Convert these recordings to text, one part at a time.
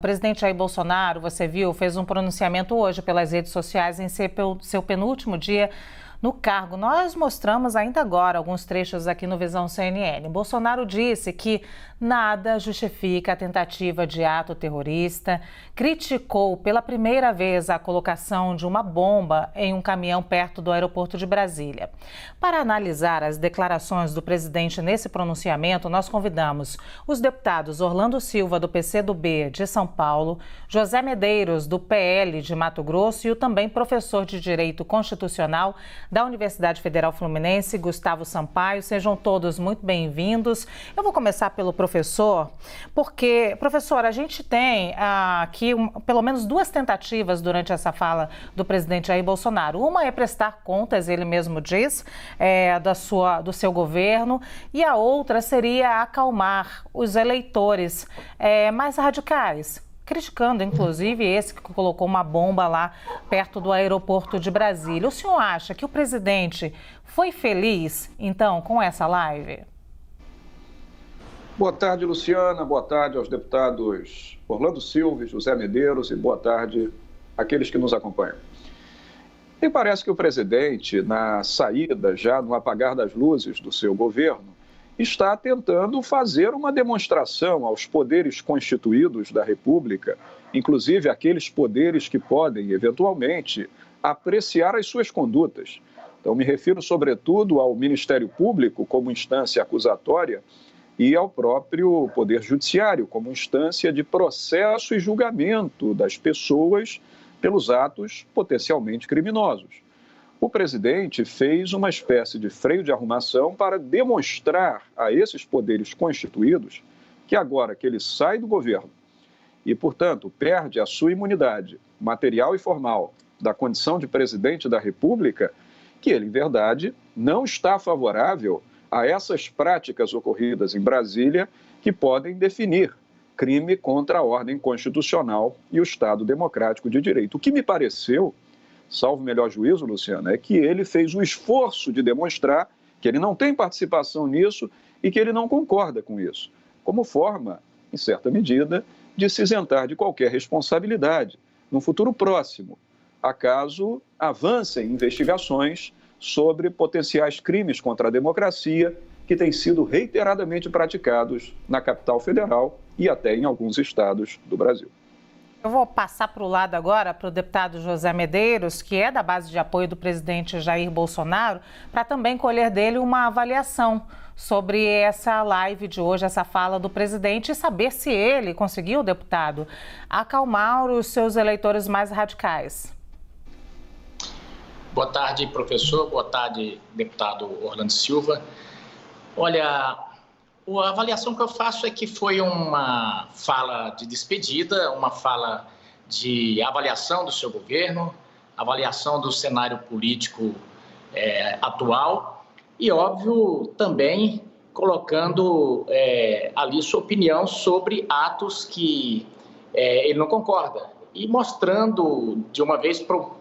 O presidente Jair Bolsonaro, você viu, fez um pronunciamento hoje pelas redes sociais em seu penúltimo dia no cargo. Nós mostramos ainda agora alguns trechos aqui no Visão CNN. Bolsonaro disse que nada justifica a tentativa de ato terrorista, criticou pela primeira vez a colocação de uma bomba em um caminhão perto do aeroporto de Brasília. Para analisar as declarações do presidente nesse pronunciamento, nós convidamos os deputados Orlando Silva, do PCdoB de São Paulo, José Medeiros, do PL de Mato Grosso, e o também professor de Direito Constitucional da Universidade Federal Fluminense, Gustavo Sampaio. Sejam todos muito bem-vindos. Eu vou começar pelo professor, porque, professor, a gente tem aqui pelo menos duas tentativas durante essa fala do presidente Jair Bolsonaro. Uma é prestar contas, ele mesmo diz, do seu governo, e a outra seria acalmar os eleitores mais radicais, criticando, inclusive, esse que colocou uma bomba lá perto do aeroporto de Brasília. O senhor acha que o presidente foi feliz, então, com essa live? Boa tarde, Luciana. Boa tarde aos deputados Orlando Silva e José Medeiros, e boa tarde àqueles que nos acompanham. Me parece que o presidente, na saída, já no apagar das luzes do seu governo, está tentando fazer uma demonstração aos poderes constituídos da República, inclusive aqueles poderes que podem, eventualmente, apreciar as suas condutas. Então, me refiro, sobretudo, ao Ministério Público como instância acusatória e ao próprio Poder Judiciário como instância de processo e julgamento das pessoas pelos atos potencialmente criminosos. O presidente fez uma espécie de freio de arrumação para demonstrar a esses poderes constituídos que agora que ele sai do governo e, portanto, perde a sua imunidade material e formal da condição de presidente da República, que ele, em verdade, não está favorável a essas práticas ocorridas em Brasília que podem definir crime contra a ordem constitucional e o Estado democrático de direito. O que me pareceu, salvo melhor juízo, Luciana, é que ele fez o esforço de demonstrar que ele não tem participação nisso e que ele não concorda com isso, como forma, em certa medida, de se isentar de qualquer responsabilidade no futuro próximo, acaso avancem investigações sobre potenciais crimes contra a democracia que têm sido reiteradamente praticados na capital federal e até em alguns estados do Brasil. Eu vou passar para o lado agora, para o deputado José Medeiros, que é da base de apoio do presidente Jair Bolsonaro, para também colher dele uma avaliação sobre essa live de hoje, essa fala do presidente, e saber se ele conseguiu, deputado, acalmar os seus eleitores mais radicais. Boa tarde, professor. Boa tarde, deputado Orlando Silva. Olha, a avaliação que eu faço é que foi uma fala de despedida, uma fala de avaliação do seu governo, avaliação do cenário político atual e, óbvio, também colocando ali sua opinião sobre atos que ele não concorda e mostrando de uma vez por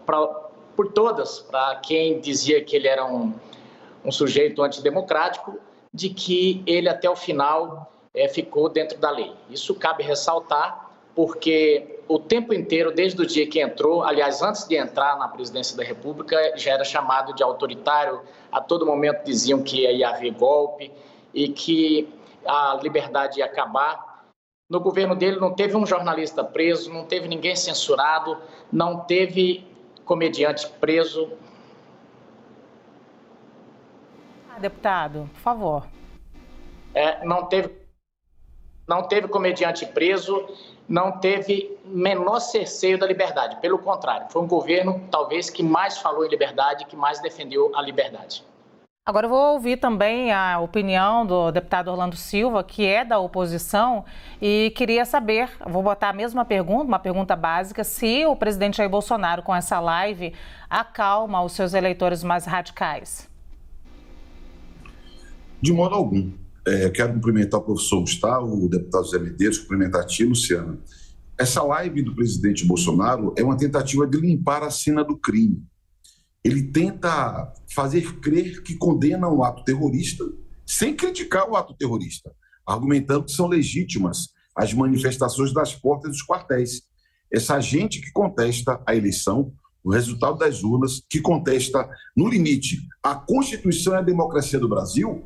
todas, para quem dizia que ele era um sujeito antidemocrático, de que ele até o final ficou dentro da lei. Isso cabe ressaltar, porque o tempo inteiro, desde o dia que entrou, aliás, antes de entrar na presidência da República, já era chamado de autoritário, a todo momento diziam que ia haver golpe e que a liberdade ia acabar. No governo dele não teve um jornalista preso, não teve ninguém censurado, não teve comediante preso. Deputado, por favor. Não teve comediante preso, não teve menor cerceio da liberdade. Pelo contrário, foi um governo, talvez, que mais falou em liberdade, que mais defendeu a liberdade. Agora eu vou ouvir também a opinião do deputado Orlando Silva, que é da oposição, e queria saber, vou botar a mesma pergunta, uma pergunta básica, se o presidente Jair Bolsonaro, com essa live, acalma os seus eleitores mais radicais. De modo algum. Quero cumprimentar o professor Gustavo, o deputado José Medeiros, cumprimentar a ti, Luciana. Essa live do presidente Bolsonaro é uma tentativa de limpar a cena do crime. Ele tenta fazer crer que condena um ato terrorista sem criticar o ato terrorista, argumentando que são legítimas as manifestações das portas dos quartéis. Essa gente que contesta a eleição, o resultado das urnas, que contesta, no limite, a Constituição e a democracia do Brasil,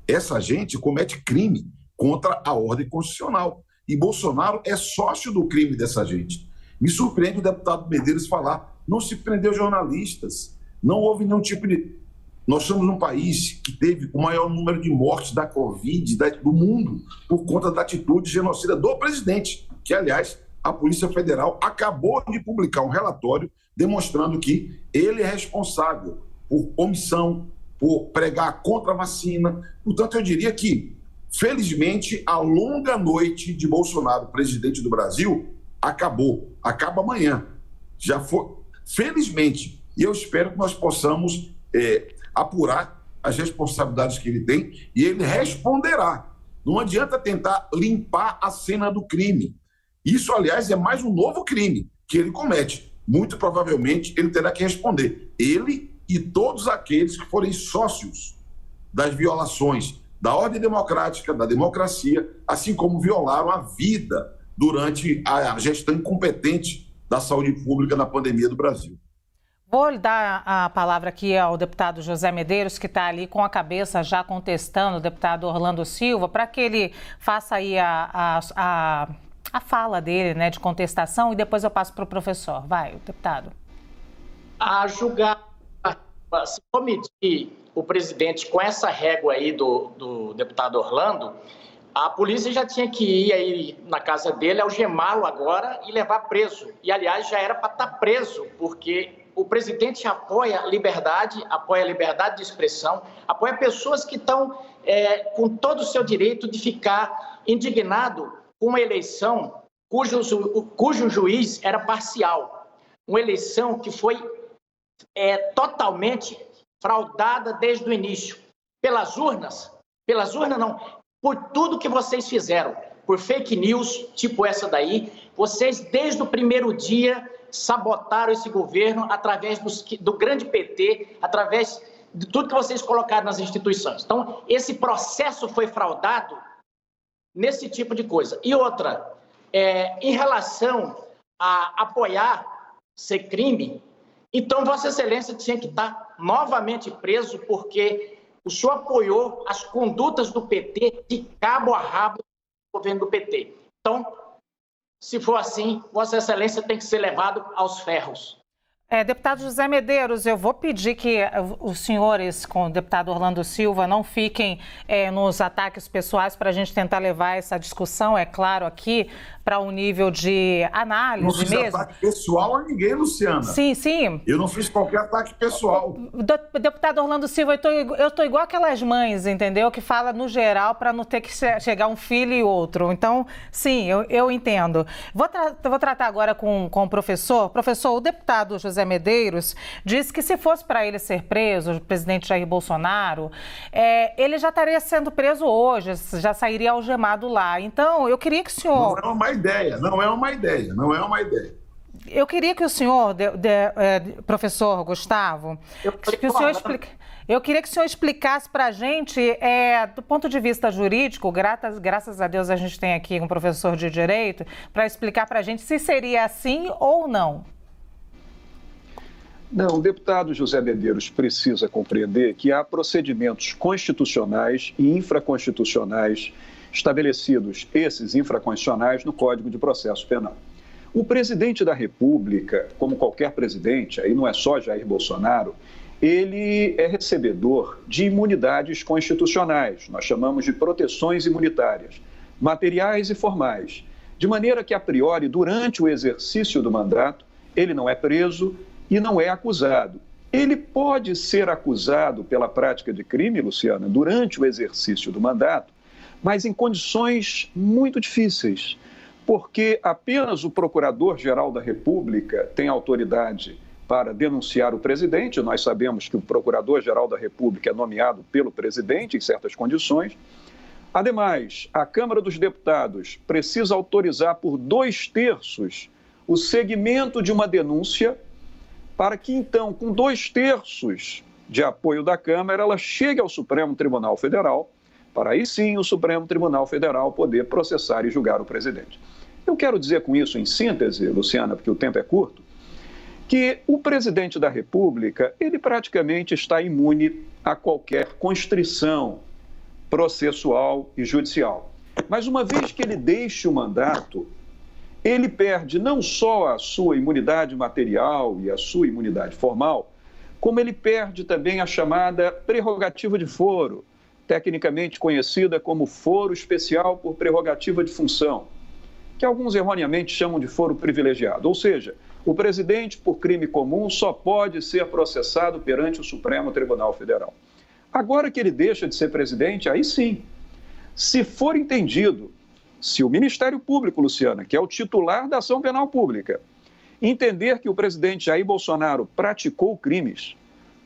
essa gente comete crime contra a ordem constitucional. E Bolsonaro é sócio do crime dessa gente. Me surpreende o deputado Medeiros falar, não se prendeu jornalistas, não houve nenhum tipo de... Nós somos um país que teve o maior número de mortes da Covid do mundo por conta da atitude genocida do presidente, que, aliás, a Polícia Federal acabou de publicar um relatório demonstrando que ele é responsável por omissão, por pregar contra a vacina. Portanto, eu diria que, felizmente, a longa noite de Bolsonaro, presidente do Brasil, acabou. Acaba amanhã. Já foi. Felizmente. E eu espero que nós possamos apurar as responsabilidades que ele tem e ele responderá. Não adianta tentar limpar a cena do crime. Isso, aliás, é mais um novo crime que ele comete. Muito provavelmente ele terá que responder. Ele e todos aqueles que forem sócios das violações da ordem democrática, da democracia, assim como violaram a vida durante a gestão incompetente da saúde pública na pandemia do Brasil. Vou lhe dar a palavra aqui ao deputado José Medeiros, que está ali com a cabeça já contestando o deputado Orlando Silva, para que ele faça aí a fala dele, né, de contestação, e depois eu passo para o professor. Vai, deputado. A julgar, se for medir o presidente com essa régua aí do deputado Orlando, a polícia já tinha que ir aí na casa dele, algemá-lo agora e levar preso. E, aliás, já era para estar preso, porque o presidente apoia a liberdade de expressão, apoia pessoas que estão com todo o seu direito de ficar indignado com uma eleição cujo juiz era parcial. Uma eleição que foi totalmente fraudada desde o início. Pelas urnas não, por tudo que vocês fizeram, por fake news, tipo essa daí, vocês desde o primeiro dia sabotaram esse governo através do grande PT, através de tudo que vocês colocaram nas instituições. Então, esse processo foi fraudado nesse tipo de coisa. E outra, em relação a apoiar ser crime, então Vossa Excelência tinha que estar novamente preso, porque o senhor apoiou as condutas do PT de cabo a rabo do governo do PT. Então, se for assim, Vossa Excelência tem que ser levado aos ferros. Deputado José Medeiros, eu vou pedir que os senhores com o deputado Orlando Silva não fiquem nos ataques pessoais para a gente tentar levar essa discussão, é claro, aqui para um nível de análise mesmo. Não fiz ataque pessoal a ninguém, Luciana. Sim, sim. Eu não fiz qualquer ataque pessoal. Deputado Orlando Silva, eu tô igual aquelas mães, entendeu? Que fala no geral para não ter que chegar um filho e outro. Então, sim, eu entendo. Vou tratar agora com o professor. Professor, o deputado José Medeiros disse que se fosse para ele ser preso, o presidente Jair Bolsonaro, ele já estaria sendo preso hoje, já sairia algemado lá. Então, eu queria que o senhor... Não é uma ideia. Eu queria que o senhor, professor Gustavo, eu queria que o senhor explicasse para a gente, do ponto de vista jurídico, graças a Deus a gente tem aqui um professor de direito, para explicar para a gente se seria assim ou não. Não, o deputado José Medeiros precisa compreender que há procedimentos constitucionais e infraconstitucionais estabelecidos, esses infraconstitucionais, no Código de Processo Penal. O presidente da República, como qualquer presidente, aí não é só Jair Bolsonaro, ele é recebedor de imunidades constitucionais, nós chamamos de proteções imunitárias, materiais e formais, de maneira que, a priori, durante o exercício do mandato, ele não é preso e não é acusado. Ele pode ser acusado pela prática de crime, Luciana, durante o exercício do mandato, mas em condições muito difíceis, porque apenas o Procurador-Geral da República tem autoridade para denunciar o presidente. Nós sabemos que o Procurador-Geral da República é nomeado pelo presidente em certas condições. Ademais, a Câmara dos Deputados precisa autorizar por 2/3 o segmento de uma denúncia para que, então, com 2/3 de apoio da Câmara, ela chegue ao Supremo Tribunal Federal para aí sim o Supremo Tribunal Federal poder processar e julgar o presidente. Eu quero dizer com isso, em síntese, Luciana, porque o tempo é curto, que o presidente da República, ele praticamente está imune a qualquer constrição processual e judicial. Mas uma vez que ele deixe o mandato, ele perde não só a sua imunidade material e a sua imunidade formal, como ele perde também a chamada prerrogativa de foro, tecnicamente conhecida como foro especial por prerrogativa de função, que alguns erroneamente chamam de foro privilegiado. Ou seja, o presidente, por crime comum, só pode ser processado perante o Supremo Tribunal Federal. Agora que ele deixa de ser presidente, aí sim, se for entendido, se o Ministério Público, Luciana, que é o titular da ação penal pública, entender que o presidente Jair Bolsonaro praticou crimes,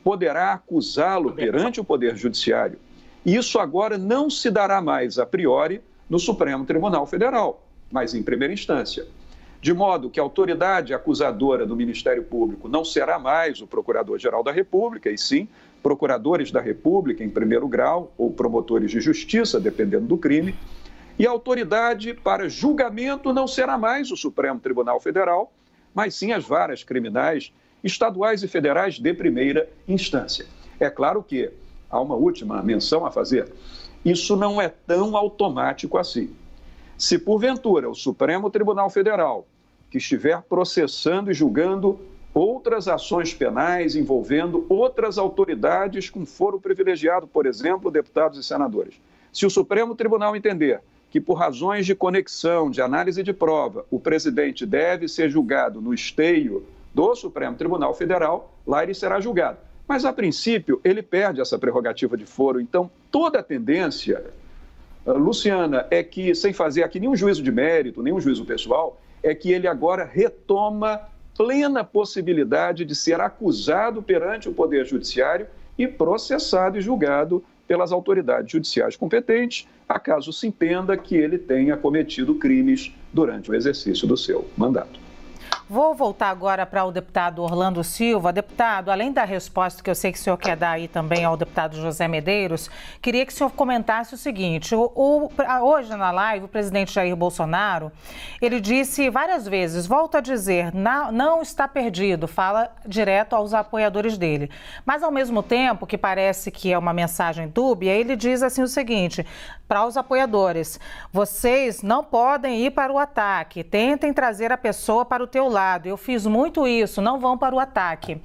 poderá acusá-lo perante o Poder Judiciário. E isso agora não se dará mais a priori no Supremo Tribunal Federal, mas em primeira instância. De modo que a autoridade acusadora do Ministério Público não será mais o Procurador-Geral da República, e sim procuradores da República em primeiro grau ou promotores de justiça, dependendo do crime, e a autoridade para julgamento não será mais o Supremo Tribunal Federal, mas sim as varas criminais estaduais e federais de primeira instância. É claro que há uma última menção a fazer. Isso não é tão automático assim. Se porventura o Supremo Tribunal Federal, que estiver processando e julgando outras ações penais envolvendo outras autoridades com foro privilegiado, por exemplo, deputados e senadores, se o Supremo Tribunal entender que por razões de conexão, de análise de prova, o presidente deve ser julgado no esteio do Supremo Tribunal Federal, lá ele será julgado. Mas, a princípio, ele perde essa prerrogativa de foro. Então, toda a tendência, Luciana, é que, sem fazer aqui nenhum juízo de mérito, nenhum juízo pessoal, é que ele agora retoma plena possibilidade de ser acusado perante o Poder Judiciário e processado e julgado pelas autoridades judiciais competentes, acaso se entenda que ele tenha cometido crimes durante o exercício do seu mandato. Vou voltar agora para o deputado Orlando Silva. Deputado, além da resposta que eu sei que o senhor quer dar aí também ao deputado José Medeiros, queria que o senhor comentasse o seguinte. Hoje na live, o presidente Jair Bolsonaro, ele disse várias vezes, volta a dizer, não está perdido, fala direto aos apoiadores dele. Mas, ao mesmo tempo, que parece que é uma mensagem dúbia, ele diz assim o seguinte, para os apoiadores, vocês não podem ir para o ataque, tentem trazer a pessoa para o teu lado. Eu fiz muito isso, não vão para o ataque.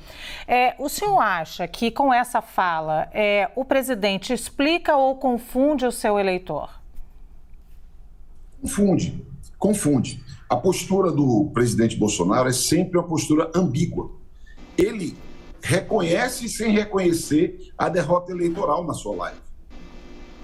O senhor acha que com essa fala o presidente explica ou confunde o seu eleitor? Confunde. A postura do presidente Bolsonaro é sempre uma postura ambígua. Ele reconhece sem reconhecer a derrota eleitoral na sua live.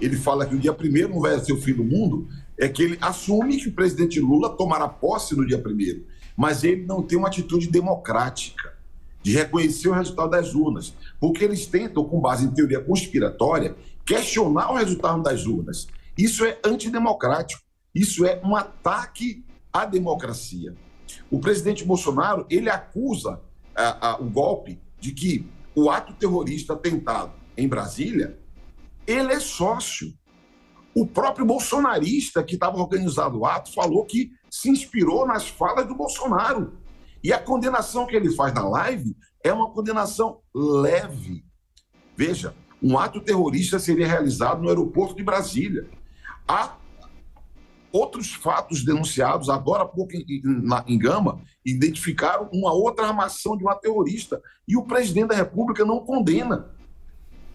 Ele fala que o dia 1º não vai ser o fim do mundo, é que ele assume que o presidente Lula tomará posse no dia 1º. Mas ele não tem uma atitude democrática de reconhecer o resultado das urnas, porque eles tentam, com base em teoria conspiratória, questionar o resultado das urnas. Isso é antidemocrático, isso é um ataque à democracia. O presidente Bolsonaro, ele acusa o golpe de que o ato terrorista tentado em Brasília, ele é sócio. O próprio bolsonarista que estava organizando o ato falou que se inspirou nas falas do Bolsonaro. E a condenação que ele faz na live é uma condenação leve. Veja, um ato terrorista seria realizado no aeroporto de Brasília. Há outros fatos denunciados, agora há pouco em Gama, identificaram uma outra armação de uma terrorista. E o presidente da República não condena.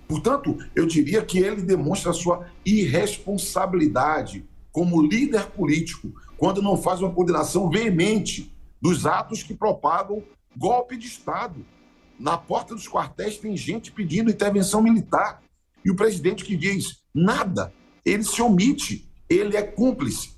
Portanto, eu diria que ele demonstra a sua irresponsabilidade como líder político, quando não faz uma condenação veemente dos atos que propagam golpe de Estado. Na porta dos quartéis tem gente pedindo intervenção militar. E o presidente que diz nada, ele se omite, ele é cúmplice.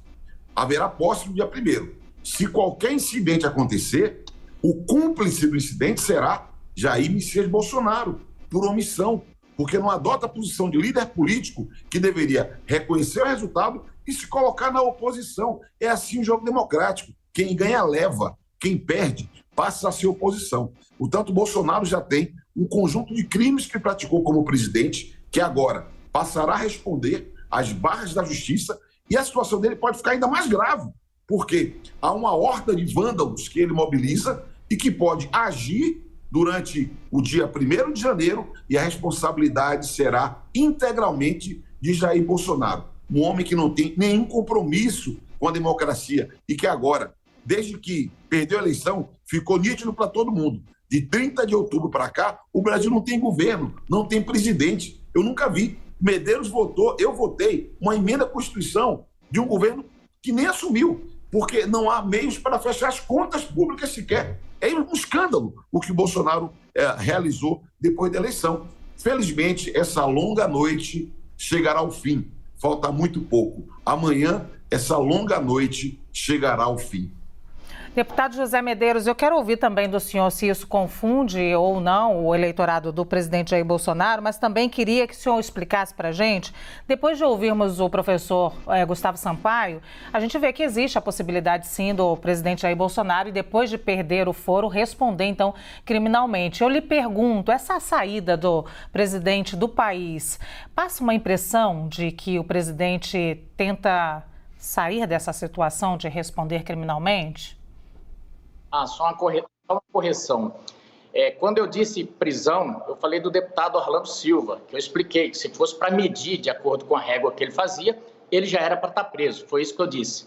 Haverá posse no dia 1º. Se qualquer incidente acontecer, o cúmplice do incidente será Jair Messias Bolsonaro, por omissão, porque não adota a posição de líder político que deveria reconhecer o resultado e se colocar na oposição. É assim o jogo democrático. Quem ganha leva, quem perde passa a ser oposição. Portanto, Bolsonaro já tem um conjunto de crimes que praticou como presidente, que agora passará a responder às barras da justiça e a situação dele pode ficar ainda mais grave, porque há uma horda de vândalos que ele mobiliza e que pode agir durante o dia 1º de janeiro e a responsabilidade será integralmente de Jair Bolsonaro, um homem que não tem nenhum compromisso com a democracia e que agora, desde que perdeu a eleição, ficou nítido para todo mundo. De 30 de outubro para cá, o Brasil não tem governo, não tem presidente. Eu nunca vi. Medeiros votou, eu votei uma emenda à Constituição de um governo que nem assumiu, porque não há meios para fechar as contas públicas sequer. É um escândalo o que o Bolsonaro realizou depois da eleição. Felizmente, essa longa noite chegará ao fim. Falta muito pouco. Amanhã, essa longa noite chegará ao fim. Deputado José Medeiros, eu quero ouvir também do senhor se isso confunde ou não o eleitorado do presidente Jair Bolsonaro, mas também queria que o senhor explicasse para a gente, depois de ouvirmos o professor Gustavo Sampaio, a gente vê que existe a possibilidade sim do presidente Jair Bolsonaro e depois de perder o foro responder então criminalmente. Eu lhe pergunto, essa saída do presidente do país passa uma impressão de que o presidente tenta sair dessa situação de responder criminalmente? Só uma correção. Quando eu disse prisão, eu falei do deputado Orlando Silva, que eu expliquei que se fosse para medir de acordo com a régua que ele fazia, ele já era para estar preso. Foi isso que eu disse.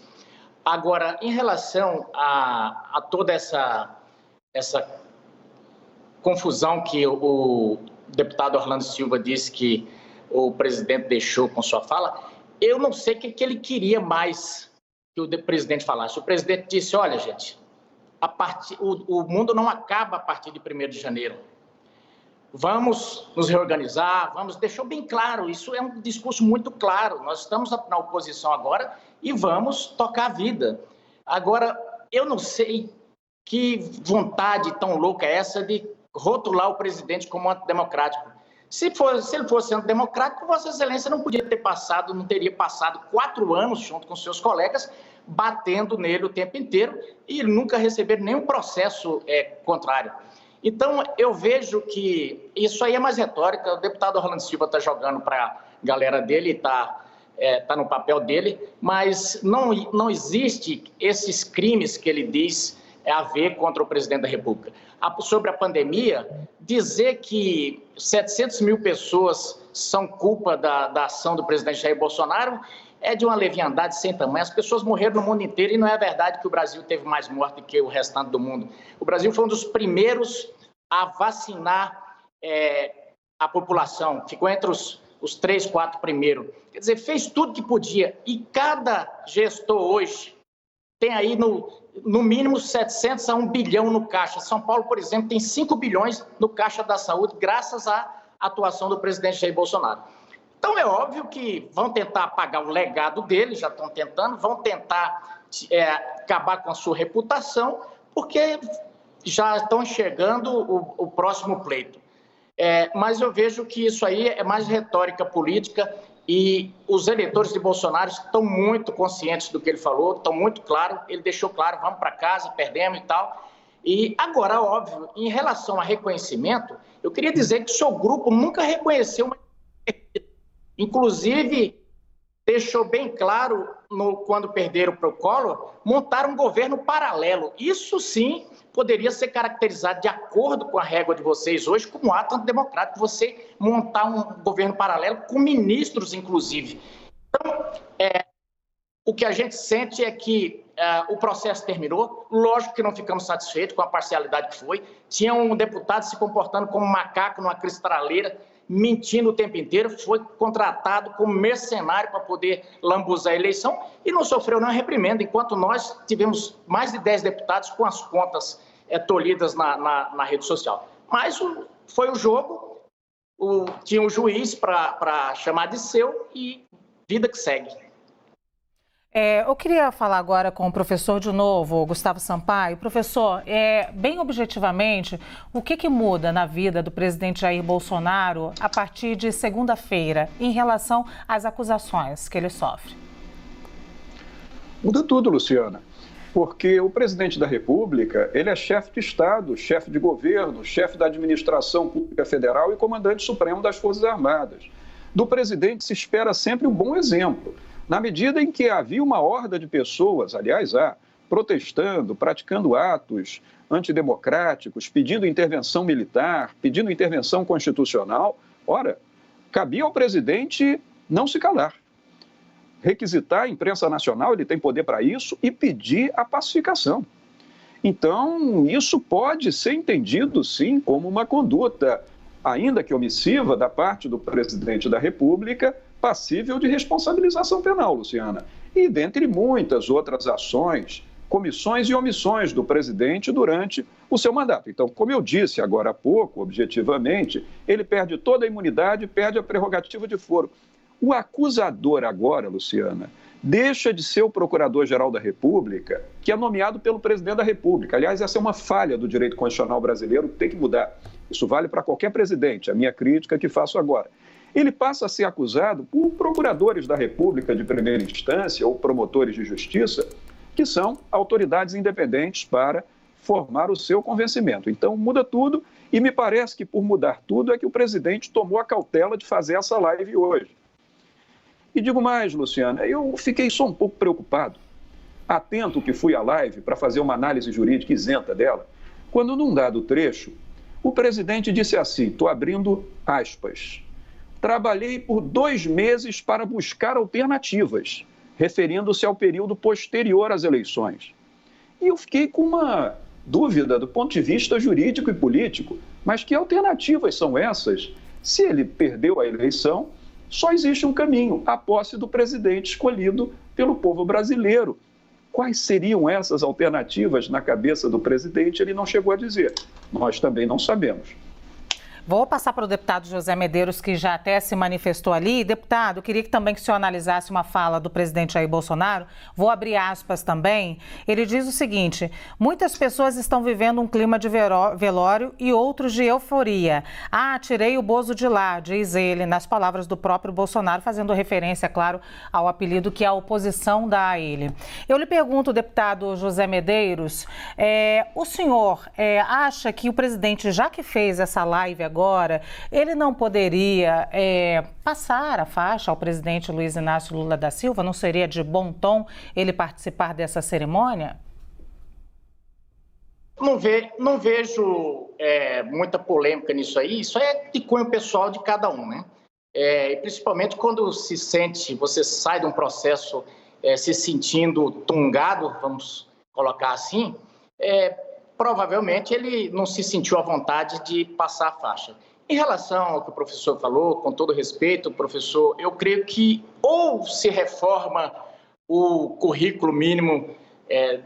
Agora, em relação a toda essa confusão que o deputado Orlando Silva disse que o presidente deixou com sua fala, eu não sei o que ele queria mais que o presidente falasse. O presidente disse, olha, gente, o mundo não acaba a partir de 1º de janeiro. Vamos nos reorganizar, deixou bem claro, isso é um discurso muito claro. Nós estamos na oposição agora e vamos tocar a vida. Agora, eu não sei que vontade tão louca é essa de rotular o presidente como antidemocrático. Se ele fosse antidemocrático, Vossa Excelência não teria passado 4 anos junto com seus colegas batendo nele o tempo inteiro e nunca receber nenhum processo contrário. Então, eu vejo que isso aí é mais retórica. O deputado Orlando Silva está jogando para a galera dele, está no papel dele, mas não existe esses crimes que ele diz haver contra o presidente da República. Sobre a pandemia, dizer que 700 mil pessoas são culpa da ação do presidente Jair Bolsonaro é de uma leviandade sem tamanho. As pessoas morreram no mundo inteiro e não é verdade que o Brasil teve mais morte que o restante do mundo. O Brasil foi um dos primeiros a vacinar a população, ficou entre os 3, 4 primeiros. Quer dizer, fez tudo que podia e cada gestor hoje tem aí no mínimo 700 a 1 bilhão no caixa. São Paulo, por exemplo, tem 5 bilhões no caixa da saúde graças à atuação do presidente Jair Bolsonaro. Então, é óbvio que vão tentar apagar o legado dele, já estão tentando, vão tentar acabar com a sua reputação, porque já estão enxergando o próximo pleito. Mas eu vejo que isso aí é mais retórica política e os eleitores de Bolsonaro estão muito conscientes do que ele falou, estão muito claros, ele deixou claro, vamos para casa, perdemos e tal. E agora, óbvio, em relação a reconhecimento, eu queria dizer que o seu grupo nunca reconheceu uma... Inclusive, deixou bem claro, quando perderam para o Collor, montar um governo paralelo. Isso sim poderia ser caracterizado, de acordo com a régua de vocês hoje, como um ato antidemocrático, você montar um governo paralelo com ministros, inclusive. Então, o que a gente sente é que o processo terminou. Lógico que não ficamos satisfeitos com a parcialidade que foi. Tinha um deputado se comportando como um macaco numa cristaleira, mentindo o tempo inteiro, foi contratado como mercenário para poder lambuzar a eleição e não sofreu nenhuma reprimenda, enquanto nós tivemos mais de 10 deputados com as contas tolhidas na rede social. Mas foi o jogo, tinha um juiz para chamar de seu e vida que segue. Eu queria falar agora com o professor de novo, Gustavo Sampaio. Professor, bem objetivamente, o que muda na vida do presidente Jair Bolsonaro a partir de segunda-feira em relação às acusações que ele sofre? Muda tudo, Luciana, porque o presidente da República, ele é chefe de Estado, chefe de governo, chefe da administração pública federal e comandante supremo das Forças Armadas. Do presidente se espera sempre um bom exemplo. Na medida em que havia uma horda de pessoas, aliás, protestando, praticando atos antidemocráticos, pedindo intervenção militar, pedindo intervenção constitucional, ora, cabia ao presidente não se calar. Requisitar a imprensa nacional, ele tem poder para isso, e pedir a pacificação. Então, isso pode ser entendido, sim, como uma conduta, ainda que omissiva, da parte do presidente da República, passível de responsabilização penal, Luciana. E dentre muitas outras ações, comissões e omissões do presidente durante o seu mandato. Então, como eu disse agora há pouco, objetivamente, ele perde toda a imunidade, perde a prerrogativa de foro. O acusador agora, Luciana, deixa de ser o Procurador-Geral da República, que é nomeado pelo Presidente da República. Aliás, essa é uma falha do direito constitucional brasileiro, que tem que mudar. Isso vale para qualquer presidente, a minha crítica que faço agora. Ele passa a ser acusado por procuradores da República de primeira instância ou promotores de justiça, que são autoridades independentes para formar o seu convencimento. Então, muda tudo e me parece que por mudar tudo é que o presidente tomou a cautela de fazer essa live hoje. E digo mais, Luciana, eu fiquei só um pouco preocupado, atento que fui à live para fazer uma análise jurídica isenta dela, quando num dado trecho, o presidente disse assim, estou abrindo aspas, trabalhei por 2 meses para buscar alternativas, referindo-se ao período posterior às eleições. E eu fiquei com uma dúvida do ponto de vista jurídico e político, mas que alternativas são essas? Se ele perdeu a eleição, só existe um caminho, a posse do presidente escolhido pelo povo brasileiro. Quais seriam essas alternativas na cabeça do presidente? Ele não chegou a dizer. Nós também não sabemos. Vou passar para o deputado José Medeiros, que já até se manifestou ali. Deputado, queria também que o senhor analisasse uma fala do presidente Jair Bolsonaro. Vou abrir aspas também. Ele diz o seguinte: muitas pessoas estão vivendo um clima de velório e outros de euforia. Tirei o Bozo de lá, diz ele, nas palavras do próprio Bolsonaro, fazendo referência, claro, ao apelido que a oposição dá a ele. Eu lhe pergunto, deputado José Medeiros, o senhor acha que o presidente, já que fez essa live agora, ele não poderia passar a faixa ao presidente Luiz Inácio Lula da Silva? Não seria de bom tom ele participar dessa cerimônia? Não vejo muita polêmica nisso aí. Isso é de cunho pessoal de cada um, né? E principalmente quando você sai de um processo se sentindo tungado, vamos colocar assim, provavelmente ele não se sentiu à vontade de passar a faixa. Em relação ao que o professor falou, com todo respeito, professor, eu creio que ou se reforma o currículo mínimo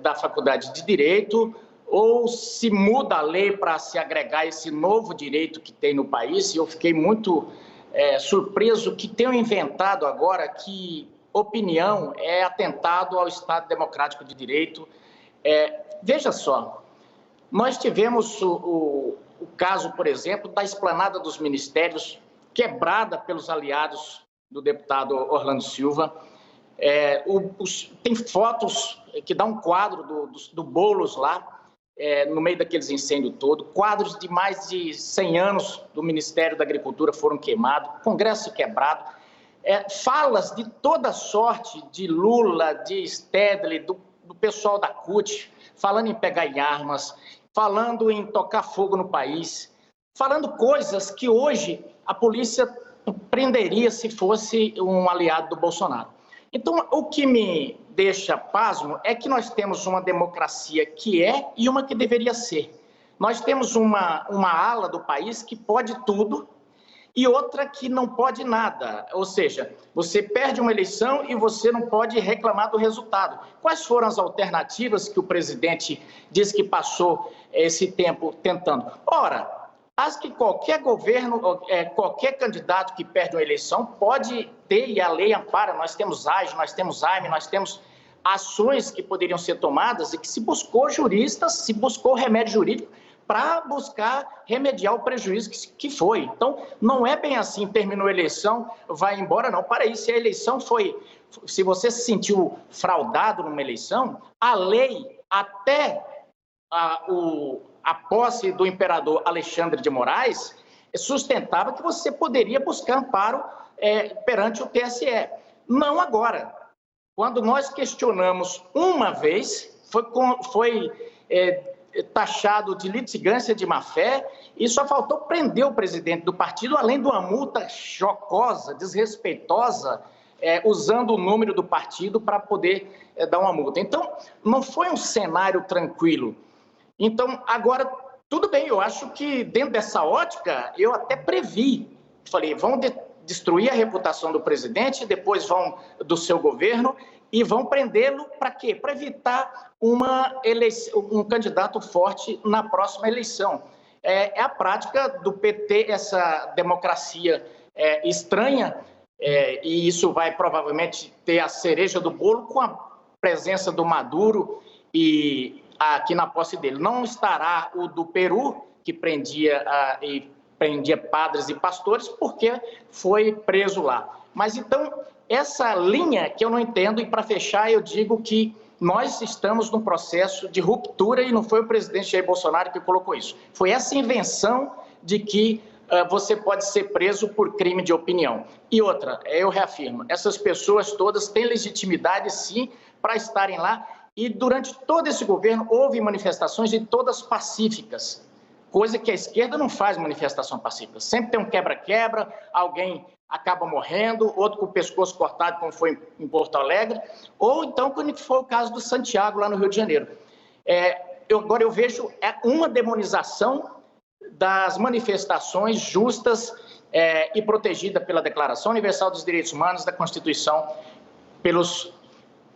da Faculdade de Direito, ou se muda a lei para se agregar esse novo direito que tem no país. E eu fiquei muito surpreso que tenham inventado agora que opinião é atentado ao Estado Democrático de Direito. Veja só, nós tivemos o caso, por exemplo, da esplanada dos ministérios quebrada pelos aliados do deputado Orlando Silva. Tem fotos que dá um quadro do Boulos lá, no meio daqueles incêndios todos. Quadros de mais de 100 anos do Ministério da Agricultura foram queimados, Congresso quebrado. Falas de toda sorte de Lula, de Stedley, do pessoal da CUT, falando em pegar em armas, falando em tocar fogo no país, falando coisas que hoje a polícia prenderia se fosse um aliado do Bolsonaro. Então, o que me deixa pasmo é que nós temos uma democracia que e uma que deveria ser. Nós temos uma ala do país que pode tudo e outra que não pode nada. Ou seja, você perde uma eleição e você não pode reclamar do resultado. Quais foram as alternativas que o presidente disse que passou esse tempo tentando? Ora, as que qualquer governo, qualquer candidato que perde uma eleição pode ter, e a lei ampara. Nós temos AGE, nós temos AIME, nós temos ações que poderiam ser tomadas e que se buscou juristas, se buscou remédio jurídico para buscar remediar o prejuízo que foi. Então, não é bem assim, terminou a eleição, vai embora, não. Para isso, se a eleição se você se sentiu fraudado numa eleição, a lei, até a posse do imperador Alexandre de Moraes, sustentava que você poderia buscar amparo perante o TSE. Não agora. Quando nós questionamos uma vez, foi taxado de litigância de má-fé e só faltou prender o presidente do partido, além de uma multa jocosa, desrespeitosa, usando o número do partido para poder dar uma multa. Então, não foi um cenário tranquilo. Então, agora, tudo bem, eu acho que dentro dessa ótica, eu até previ. Falei, vão destruir a reputação do presidente, depois vão do seu governo e vão prendê-lo para quê? Para evitar um candidato forte na próxima eleição. É a prática do PT, essa democracia estranha, e isso vai provavelmente ter a cereja do bolo com a presença do Maduro e aqui na posse dele. Não estará o do Peru, que prendia padres e pastores, porque foi preso lá. Mas então, essa linha que eu não entendo, e para fechar eu digo que nós estamos num processo de ruptura e não foi o presidente Jair Bolsonaro que colocou isso. Foi essa invenção de que você pode ser preso por crime de opinião. E outra, eu reafirmo, essas pessoas todas têm legitimidade, sim, para estarem lá. E durante todo esse governo houve manifestações e todas pacíficas, coisa que a esquerda não faz manifestação pacífica. Sempre tem um quebra-quebra, alguém acaba morrendo, outro com o pescoço cortado, como foi em Porto Alegre, ou então, quando foi o caso do Santiago, lá no Rio de Janeiro. Agora eu vejo uma demonização das manifestações justas e protegida pela Declaração Universal dos Direitos Humanos, da Constituição,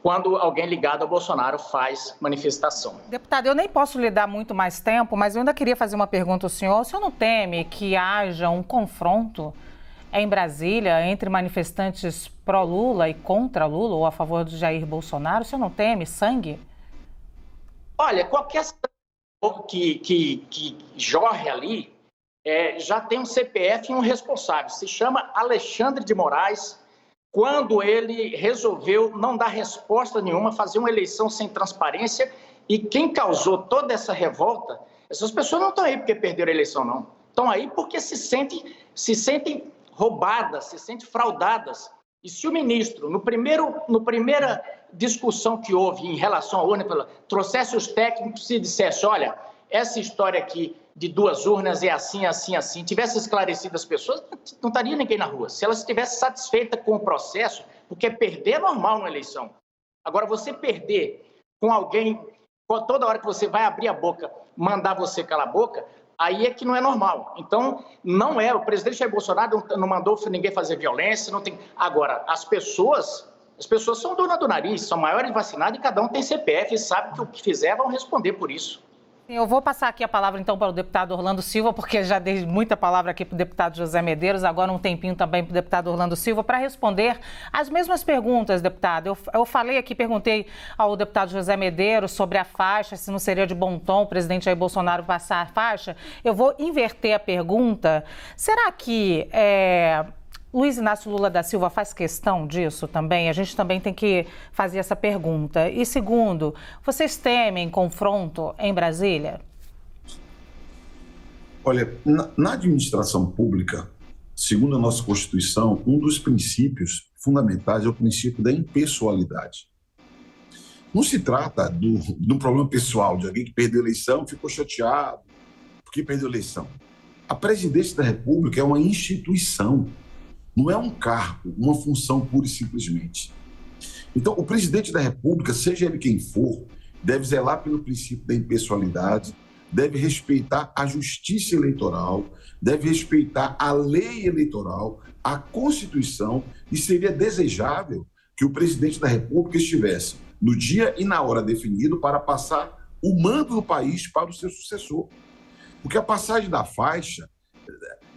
quando alguém ligado ao Bolsonaro faz manifestação. Deputado, eu nem posso lhe dar muito mais tempo, mas eu ainda queria fazer uma pergunta ao senhor. O senhor não teme que haja um confronto em Brasília entre manifestantes pró-Lula e contra Lula, ou a favor de Jair Bolsonaro? O senhor não teme sangue? Olha, qualquer sangue que jorre ali já tem um CPF e um responsável. Se chama Alexandre de Moraes, quando ele resolveu não dar resposta nenhuma, fazer uma eleição sem transparência, e quem causou toda essa revolta, essas pessoas não estão aí porque perderam a eleição, não. Estão aí porque se sentem roubadas, se sentem fraudadas. E se o ministro, na primeira discussão que houve em relação à urna, trouxesse os técnicos e dissesse, olha, essa história aqui de 2 urnas é assim, assim, assim, tivesse esclarecido as pessoas, não estaria ninguém na rua. Se elas estivessem satisfeitas com o processo, porque perder é normal numa eleição. Agora, você perder com alguém, toda hora que você vai abrir a boca, mandar você calar a boca, aí é que não é normal. Então, não é. O presidente Jair Bolsonaro não mandou ninguém fazer violência, não tem. Agora, as pessoas são donas do nariz, são maiores vacinadas e cada um tem CPF e sabe que o que fizer vão responder por isso. Eu vou passar aqui a palavra, então, para o deputado Orlando Silva, porque já dei muita palavra aqui para o deputado José Medeiros, agora um tempinho também para o deputado Orlando Silva, para responder as mesmas perguntas, deputado. Eu falei aqui, perguntei ao deputado José Medeiros sobre a faixa, se não seria de bom tom o presidente Jair Bolsonaro passar a faixa. Eu vou inverter a pergunta. Será que Luiz Inácio Lula da Silva faz questão disso também? A gente também tem que fazer essa pergunta. E segundo, vocês temem confronto em Brasília? Olha, na administração pública, segundo a nossa Constituição, um dos princípios fundamentais é o princípio da impessoalidade. Não se trata de um problema pessoal, de alguém que perdeu a eleição, ficou chateado porque perdeu a eleição. A presidência da República é uma instituição. Não é um cargo, uma função pura e simplesmente. Então, o presidente da República, seja ele quem for, deve zelar pelo princípio da impessoalidade, deve respeitar a justiça eleitoral, deve respeitar a lei eleitoral, a Constituição, e seria desejável que o presidente da República estivesse no dia e na hora definido para passar o mando do país para o seu sucessor. Porque a passagem da faixa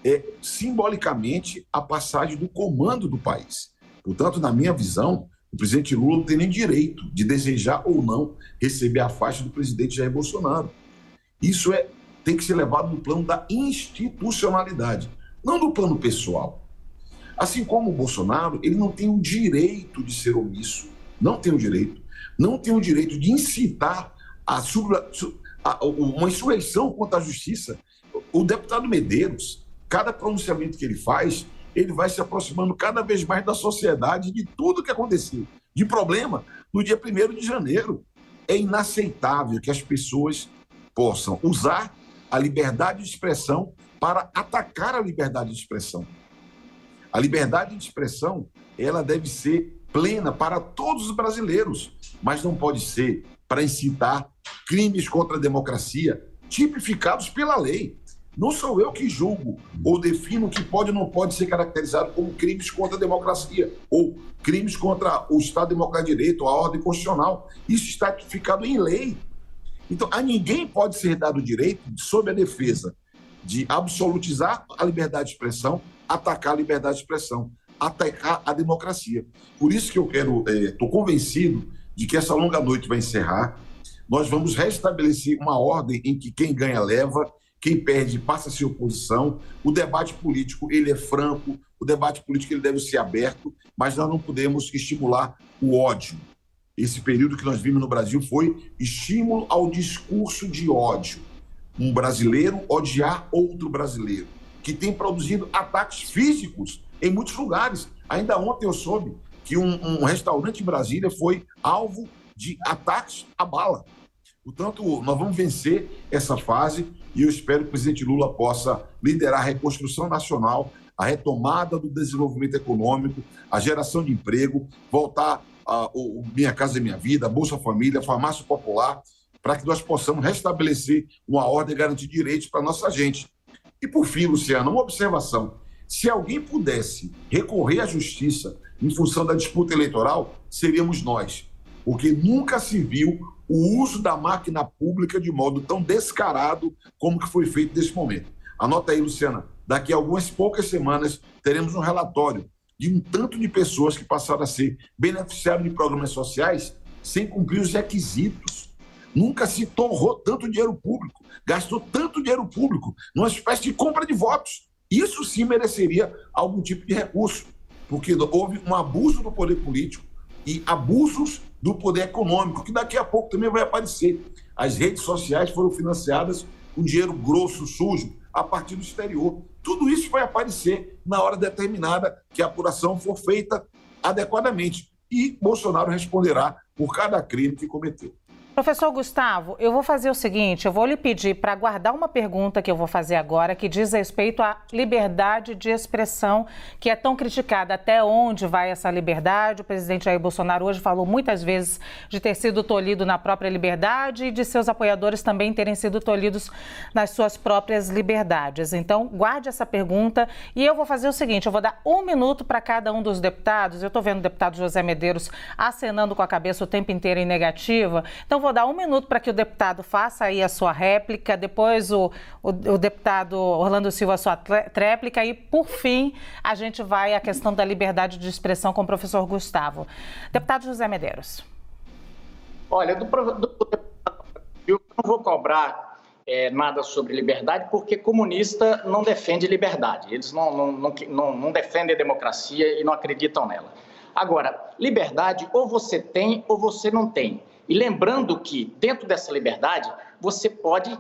é simbolicamente a passagem do comando do país. Portanto, na minha visão, o presidente Lula não tem nem direito de desejar ou não receber a faixa do presidente Jair Bolsonaro. Isso tem que ser levado no plano da institucionalidade, não no plano pessoal. Assim como o Bolsonaro, ele não tem o direito de ser omisso, não tem o direito de incitar uma insurreição contra a justiça. O deputado Medeiros, cada pronunciamento que ele faz, ele vai se aproximando cada vez mais da sociedade, de tudo que aconteceu, de problema, no dia 1º de janeiro. É inaceitável que as pessoas possam usar a liberdade de expressão para atacar a liberdade de expressão. A liberdade de expressão, ela deve ser plena para todos os brasileiros, mas não pode ser para incitar crimes contra a democracia tipificados pela lei. Não sou eu que julgo ou defino o que pode ou não pode ser caracterizado como crimes contra a democracia ou crimes contra o Estado Democrático de Direito ou a ordem constitucional. Isso está tipificado em lei. Então, a ninguém pode ser dado o direito, sob a defesa, de absolutizar a liberdade de expressão, atacar a liberdade de expressão, atacar a democracia. Por isso que eu estou convencido de que essa longa noite vai encerrar. Nós vamos restabelecer uma ordem em que quem ganha leva, quem perde passa a ser oposição. O debate político, ele é franco, o debate político ele deve ser aberto, mas nós não podemos estimular o ódio. Esse período que nós vimos no Brasil foi estímulo ao discurso de ódio. Um brasileiro odiar outro brasileiro, que tem produzido ataques físicos em muitos lugares. Ainda ontem eu soube que um restaurante em Brasília foi alvo de ataques à bala. Portanto, nós vamos vencer essa fase e eu espero que o presidente Lula possa liderar a reconstrução nacional, a retomada do desenvolvimento econômico, a geração de emprego, voltar a Minha Casa Minha Vida, a Bolsa Família, a Farmácia Popular, para que nós possamos restabelecer uma ordem e garantir direitos para a nossa gente. E, por fim, Luciano, uma observação. Se alguém pudesse recorrer à justiça em função da disputa eleitoral, seríamos nós, porque nunca se viu o uso da máquina pública de modo tão descarado como que foi feito nesse momento. Anota aí, Luciana, daqui a algumas poucas semanas teremos um relatório de um tanto de pessoas que passaram a ser beneficiários de programas sociais sem cumprir os requisitos. Nunca se torrou tanto dinheiro público, gastou tanto dinheiro público numa espécie de compra de votos. Isso sim mereceria algum tipo de recurso, porque houve um abuso do poder político e abusos do poder econômico, que daqui a pouco também vai aparecer. As redes sociais foram financiadas com dinheiro grosso, sujo, a partir do exterior. Tudo isso vai aparecer na hora determinada que a apuração for feita adequadamente. E Bolsonaro responderá por cada crime que cometeu. Professor Gustavo, eu vou fazer o seguinte, eu vou lhe pedir para guardar uma pergunta que eu vou fazer agora, que diz respeito à liberdade de expressão, que é tão criticada. Até onde vai essa liberdade? O presidente Jair Bolsonaro hoje falou muitas vezes de ter sido tolhido na própria liberdade e de seus apoiadores também terem sido tolhidos nas suas próprias liberdades. Então, guarde essa pergunta e eu vou fazer o seguinte, eu vou dar 1 minuto para cada um dos deputados. Eu estou vendo o deputado José Medeiros acenando com a cabeça o tempo inteiro em negativa. Então, vou dar 1 minuto para que o deputado faça aí a sua réplica, depois o deputado Orlando Silva a sua tréplica e, por fim, a gente vai à questão da liberdade de expressão com o professor Gustavo. Deputado José Medeiros. Olha, eu não vou cobrar nada sobre liberdade, porque comunista não defende liberdade. Eles não defendem a democracia e não acreditam nela. Agora, liberdade ou você tem ou você não tem. E lembrando que, dentro dessa liberdade, você pode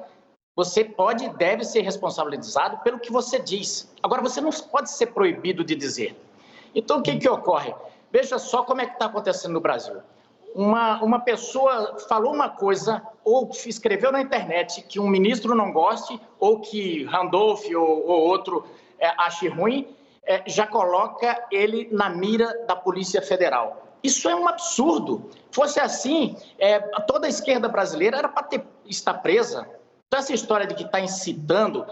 e deve ser responsabilizado pelo que você diz. Agora, você não pode ser proibido de dizer. Então, o que ocorre? Veja só como é que está acontecendo no Brasil. Uma pessoa falou uma coisa ou escreveu na internet que um ministro não goste ou que Randolph ou outro ache ruim, já coloca ele na mira da Polícia Federal. Isso é um absurdo. Fosse assim, toda a esquerda brasileira era para estar presa. Então, essa história de que está incitando...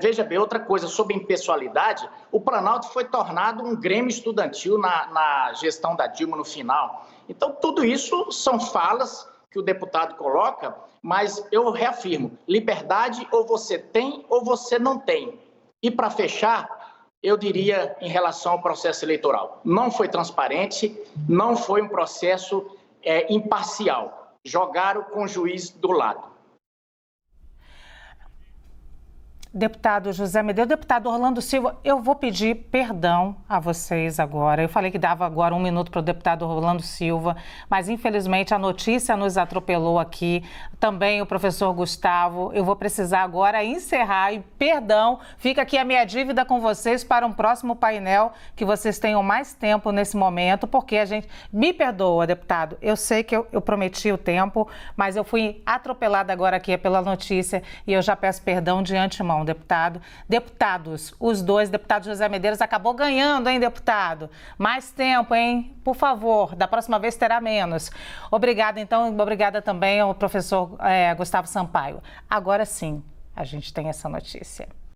veja bem, outra coisa, sobre impessoalidade, o Planalto foi tornado um grêmio estudantil na gestão da Dilma no final. Então, tudo isso são falas que o deputado coloca, mas eu reafirmo, liberdade ou você tem ou você não tem. E, para fechar... eu diria, em relação ao processo eleitoral, não foi transparente, não foi um processo imparcial. Jogaram com o juiz do lado. Deputado José Medeiros, deputado Orlando Silva, eu vou pedir perdão a vocês agora. Eu falei que dava agora 1 minuto para o deputado Orlando Silva, mas infelizmente a notícia nos atropelou aqui. Também o professor Gustavo. Eu vou precisar agora encerrar e perdão, fica aqui a minha dívida com vocês para um próximo painel, que vocês tenham mais tempo nesse momento, porque a gente... Me perdoa, deputado, eu sei que eu prometi o tempo, mas eu fui atropelada agora aqui pela notícia e eu já peço perdão de antemão, deputado. Deputados, os dois, deputado José Medeiros acabou ganhando, hein, deputado? Mais tempo, hein? Por favor, da próxima vez terá menos. Obrigada, então, obrigada também ao professor Gustavo Sampaio. Agora sim, a gente tem essa notícia.